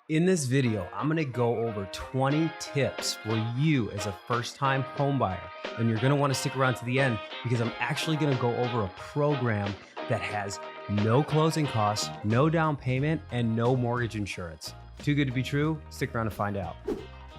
In this video, I'm gonna go over 20 tips for you as a first-time home buyer. And you're gonna wanna stick around to the end because I'm actually gonna go over a program that has no closing costs, no down payment, and no mortgage insurance. Too good to be true? Stick around to find out.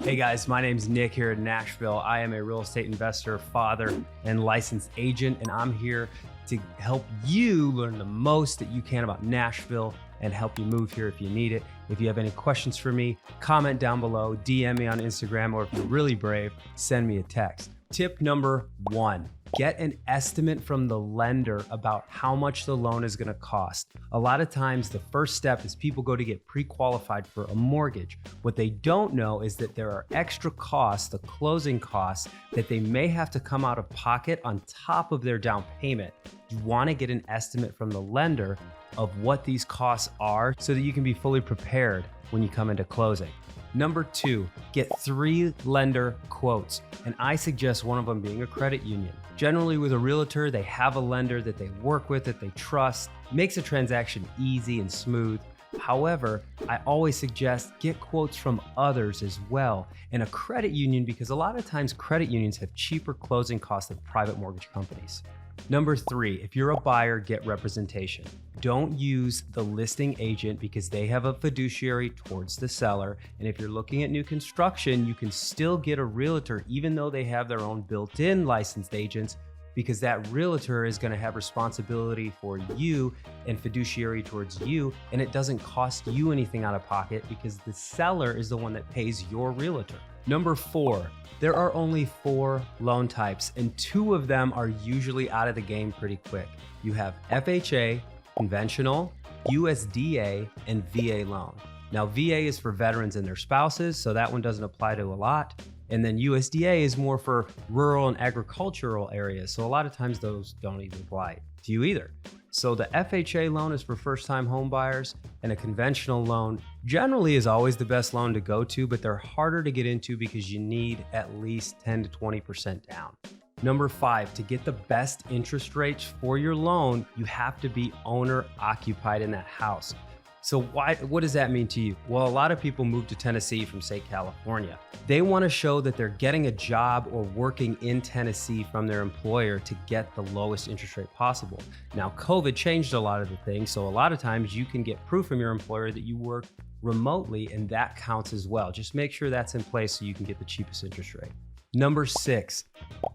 Hey guys, my name's Nick here in Nashville. I am a real estate investor, father, and licensed agent, and I'm here to help you learn the most that you can about Nashville and help you move here if you need it. If you have any questions for me, comment down below, DM me on Instagram, or if you're really brave, send me a text. Tip number 1, get an estimate from the lender about how much the loan is gonna cost. A lot of times the first step is people go to get pre-qualified for a mortgage. What they don't know is that there are extra costs, the closing costs, that they may have to come out of pocket on top of their down payment. You wanna get an estimate from the lender of what these costs are so that you can be fully prepared when you come into closing. Number 2, get 3 lender quotes, and I suggest one of them being a credit union. Generally with a realtor, they have a lender that they work with, that they trust, makes a transaction easy and smooth. However, I always suggest get quotes from others as well, and a credit union, because a lot of times credit unions have cheaper closing costs than private mortgage companies. Number 3, if you're a buyer, get representation. Don't use the listing agent because they have a fiduciary towards the seller. And if you're looking at new construction, you can still get a realtor even though they have their own built-in licensed agents, because that realtor is going to have responsibility for you and fiduciary towards you, and it doesn't cost you anything out of pocket because the seller is the one that pays your realtor. Number 4, there are only 4 loan types, and 2 of them are usually out of the game pretty quick. You have FHA, conventional, USDA, and VA loan. Now, VA is for veterans and their spouses, so that one doesn't apply to a lot. And then USDA is more for rural and agricultural areas, so a lot of times those don't even apply to you either. So the FHA loan is for first-time home buyers, and a conventional loan generally is always the best loan to go to, but they're harder to get into because you need at least 10 to 20% down. Number 5, to get the best interest rates for your loan, you have to be owner occupied in that house. So what does that mean to you? Well, a lot of people move to Tennessee from, say, California. They want to show that they're getting a job or working in Tennessee from their employer to get the lowest interest rate possible. Now, COVID changed a lot of the things, so a lot of times you can get proof from your employer that you work remotely, and that counts as well. Just make sure that's in place so you can get the cheapest interest rate. Number 6,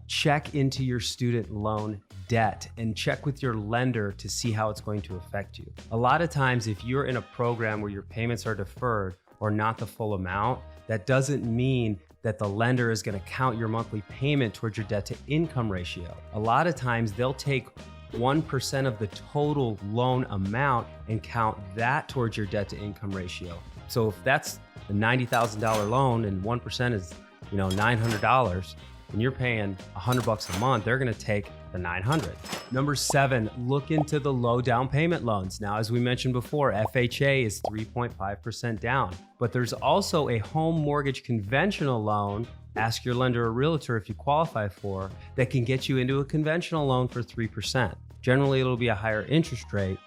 check into your student loan debt and check with your lender to see how it's going to affect you. A lot of times, if you're in a program where your payments are deferred or not the full amount, that doesn't mean that the lender is going to count your monthly payment towards your debt to income ratio. A lot of times they'll take 1% of the total loan amount and count that towards your debt to income ratio. So if that's a $90,000 loan and 1% is $900, and you're paying $100 a month, they're gonna take the $900. Number 7, look into the low down payment loans. Now, as we mentioned before, FHA is 3.5% down, but there's also a home mortgage conventional loan. Ask your lender or realtor if you qualify for, that can get you into a conventional loan for 3%. Generally, it'll be a higher interest rate,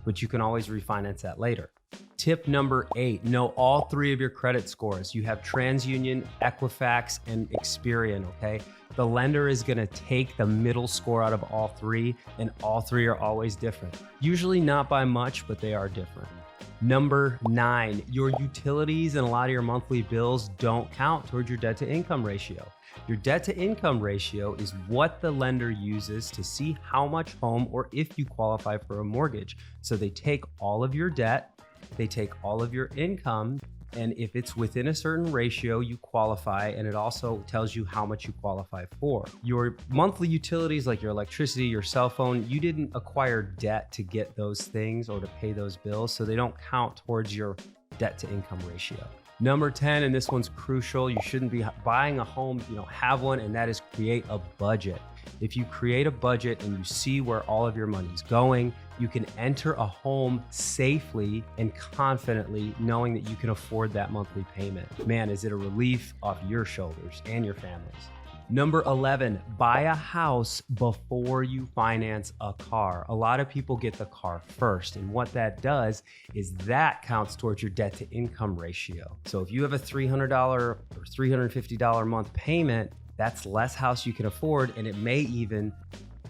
but you can always refinance that later. Tip number 8, know all 3 of your credit scores. You have TransUnion, Equifax, and Experian, okay? The lender is gonna take the middle score out of all 3, and all 3 are always different. Usually not by much, but they are different. Number 9, your utilities and a lot of your monthly bills don't count towards your debt to income ratio. Your debt to income ratio is what the lender uses to see how much home or if you qualify for a mortgage. So they take all of your debt, they take all of your income, and if it's within a certain ratio, you qualify, and it also tells you how much you qualify for. Your monthly utilities, like your electricity, your cell phone, you didn't acquire debt to get those things or to pay those bills, so they don't count towards your debt to income ratio. Number 10, and this one's crucial, you shouldn't be buying a home if you don't have one, and that is create a budget. If you create a budget and you see where all of your money's going, you can enter a home safely and confidently knowing that you can afford that monthly payment. Man, is it a relief off your shoulders and your family's. Number 11, buy a house before you finance a car. A lot of people get the car first, and what that does is that counts towards your debt to income ratio. So if you have a $300 or $350 a month payment, that's less house you can afford, and it may even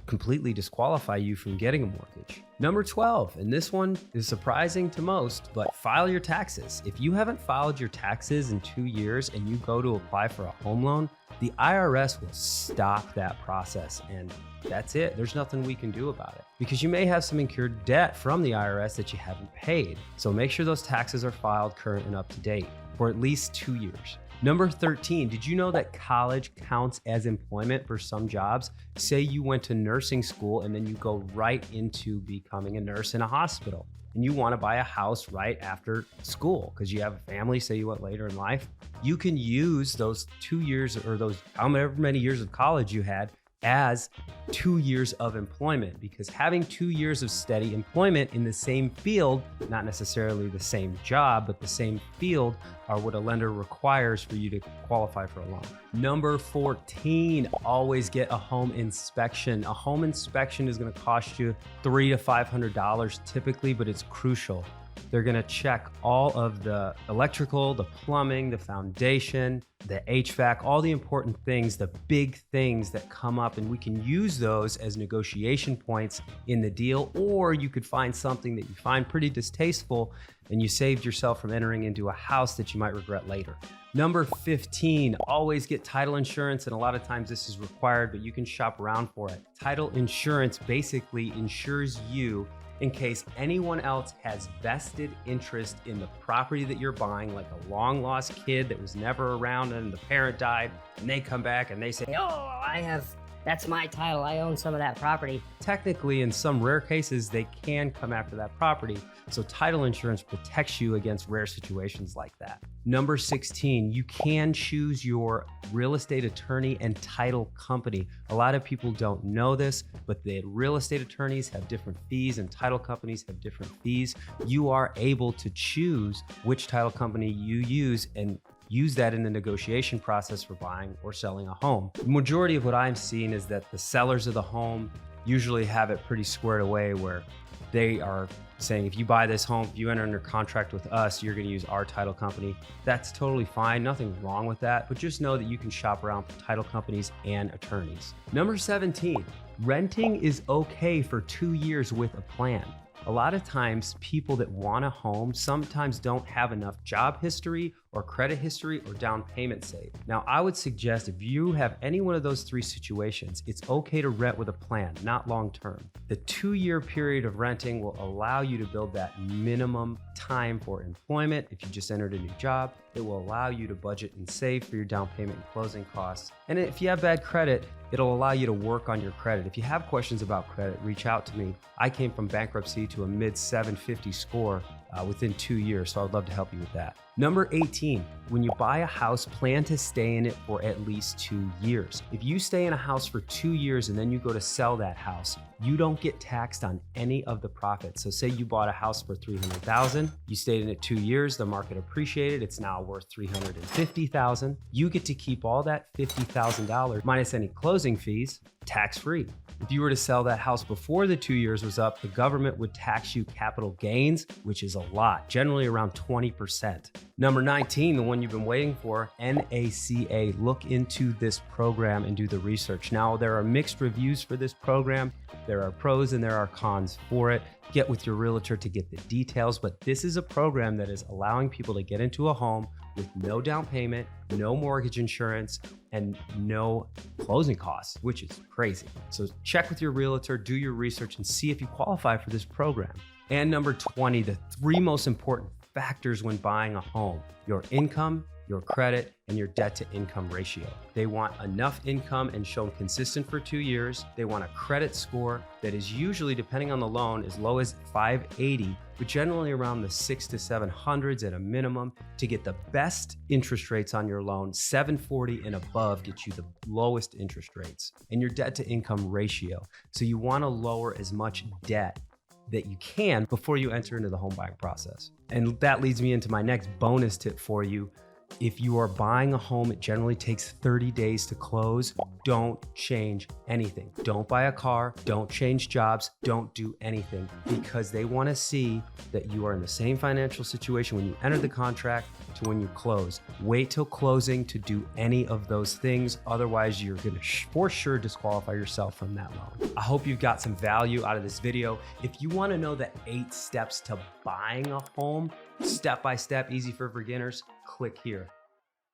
completely disqualify you from getting a mortgage. Number 12, and this one is surprising to most, but file your taxes. If you haven't filed your taxes in 2 years and you go to apply for a home loan, the IRS will stop that process, and that's it. There's nothing we can do about it because you may have some incurred debt from the IRS that you haven't paid. So make sure those taxes are filed current and up to date for at least 2 years. Number 13, did you know that college counts as employment for some jobs? Say you went to nursing school and then you go right into becoming a nurse in a hospital and you want to buy a house right after school because you have a family, say you went later in life. You can use those 2 years or those however many years of college you had as 2 years of employment, because having 2 years of steady employment in the same field, not necessarily the same job, but the same field, are what a lender requires for you to qualify for a loan. Number 14, always get a home inspection. A home inspection is going to cost you $300 to $500 typically, but it's crucial. They're going to check all of the electrical, the plumbing, the foundation, the HVAC, all the important things, the big things that come up, and we can use those as negotiation points in the deal. Or you could find something that you find pretty distasteful and you saved yourself from entering into a house that you might regret later. Number 15, always get title insurance, and a lot of times this is required, but you can shop around for it. Title insurance basically insures you in case anyone else has vested interest in the property that you're buying, like a long lost kid that was never around and the parent died, and they come back and they say, "Oh, that's my title. I own some of that property." Technically, in some rare cases, they can come after that property. So title insurance protects you against rare situations like that. Number 16, you can choose your real estate attorney and title company. A lot of people don't know this, but the real estate attorneys have different fees and title companies have different fees. You are able to choose which title company you use and use that in the negotiation process for buying or selling a home. The majority of what I'm seeing is that the sellers of the home usually have it pretty squared away where they are saying, if you buy this home, if you enter under contract with us, you're going to use our title company. That's totally fine. Nothing wrong with that. But just know that you can shop around for title companies and attorneys. Number 17, renting is okay for 2 years with a plan. A lot of times people that want a home sometimes don't have enough job history or credit history or down payment saved. Now, I would suggest if you have any one of those three situations, it's okay to rent with a plan, not long term. The 2-year period of renting will allow you to build that minimum time for employment. If you just entered a new job, it will allow you to budget and save for your down payment and closing costs. And if you have bad credit, it'll allow you to work on your credit. If you have questions about credit, reach out to me. I came from bankruptcy to a mid 750 score within 2 years, so I'd love to help you with that. Number 18, when you buy a house, plan to stay in it for at least 2 years. If you stay in a house for 2 years and then you go to sell that house, you don't get taxed on any of the profits. So say you bought a house for $300,000, you stayed in it 2 years, the market appreciated, it's now worth $350,000. You get to keep all that $50,000 minus any closing fees, tax-free. If you were to sell that house before the 2 years was up, the government would tax you capital gains, which is a lot, generally around 20%. Number 19, the one you've been waiting for, NACA. Look into this program and do the research. Now, there are mixed reviews for this program. There are pros and there are cons for it. Get with your realtor to get the details, but this is a program that is allowing people to get into a home with no down payment, no mortgage insurance, and no closing costs, which is crazy. So check with your realtor, do your research, and see if you qualify for this program. And number 20, the 3 most important factors when buying a home: your income, your credit, and your debt to income ratio. They want enough income and shown consistent for 2 years. They want a credit score that is usually, depending on the loan, as low as 580, but generally around the 600 to 700s at a minimum. To get the best interest rates on your loan, 740 and above gets you the lowest interest rates. And your debt to income ratio. So you want to lower as much debt that you can before you enter into the home buying process. And that leads me into my next bonus tip for you. If you are buying a home, it generally takes 30 days to close. Don't change anything. Don't buy a car. Don't change jobs. Don't do anything, because they want to see that you are in the same financial situation when you enter the contract to when you close. Wait till closing to do any of those things. Otherwise, you're going to for sure disqualify yourself from that loan. I hope you've got some value out of this video. If you want to know the 8 steps to buying a home, step by step, easy for beginners, click here.